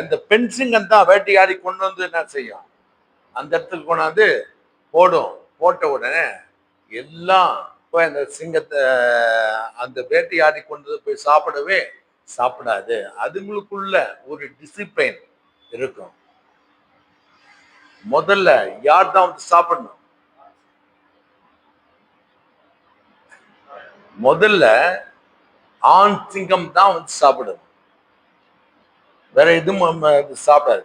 இந்த பெண் சிங்கம் தான் வேட்டையாடி கொண்டு வந்து என்ன செய்யும், அந்த இடத்துக்கு கொண்டாந்து போடும். போட்ட உடனே எல்லாம் போய் அந்த சிங்கத்தை அந்த வேட்டையாடி கொண்டு போய் சாப்பிடவே சாப்பிடாது. அதுங்களுக்குள்ள ஒரு டிசிப்ளின் இருக்கும். முதல்ல யார் தான் வந்து சாப்பிடணும்? முதல்ல ஆண் சிங்கம் தான் வந்து சாப்பிடும். வேற எதுவும் சாப்பிடாது.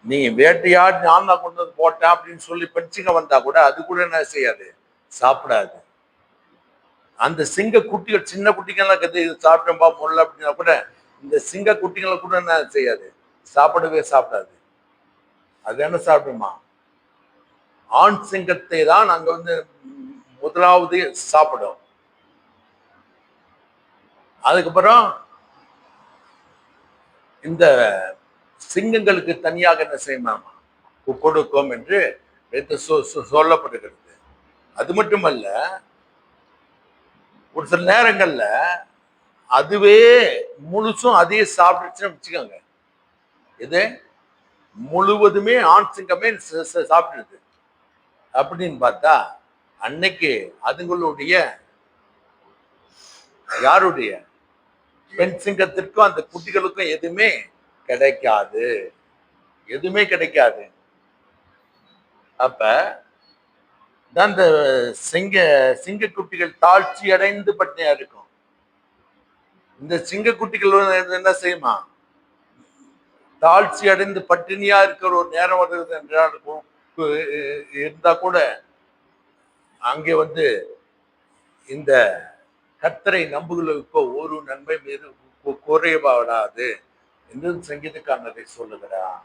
நீ வேட்டையாடி நான் தான் கொண்டு வந்து போட்டேன் அப்படின்னு சொல்லி பெண் சிங்கம் வந்தா கூட அது கூட என்ன செய்யாது, சாப்பிடாது. அந்த சிங்க குட்டிகள் சின்ன குட்டிகள்லாம் கத்து சாப்பிட்டோம்பா முல்ல அப்படின்னா கூட இந்த சிங்க குட்டிகளை கூட என்ன செய்யாது, சாப்பிடவே சாப்பிடாது. அது என்ன சாப்பிடுமா, ஆண் சிங்கத்தை தான் அங்க வந்து முதலாவது சாப்பிடும். அதுக்கப்புறம் இந்த சிங்கங்களுக்கு தனியாக என்ன செய்யணுமா கொடுக்கும் என்று சொல்லப்படுகிறது. அது மட்டுமல்ல, ஒரு சில நேரங்கள்ல அதுவே முழுசும் அதையே சாப்பிட்டுச்சுன்னு வச்சுக்கோங்க, இது முழுவதுமே ஆண் சிங்கமே சாப்பிடுது அப்படின்னு பார்த்தா அன்னைக்கு அதுங்களுடைய யாருடைய பெண் சிங்கத்திற்கும் அந்த குட்டிகளுக்கும் எதுவுமே கிடைக்காது, எதுவுமே கிடைக்காது. அப்ப இந்த சிங்க குட்டிகள் தாழ்ச்சி அடைந்து பட்டினியா இருக்கும். இந்த சிங்க குட்டிகள் என்ன செய்யுமா, தாழ்ச்சி அடைந்து பட்டினியா இருக்கிற ஒரு நேரம் வருகிறது என்றால் இருந்தா கூட அங்கே வந்து இந்த கர்த்தரை நம்புகளுக்கு ஒரு நன்மை மீது குறைபாடாது என்று சங்கீதக்காரனை சொல்லுகிறார்.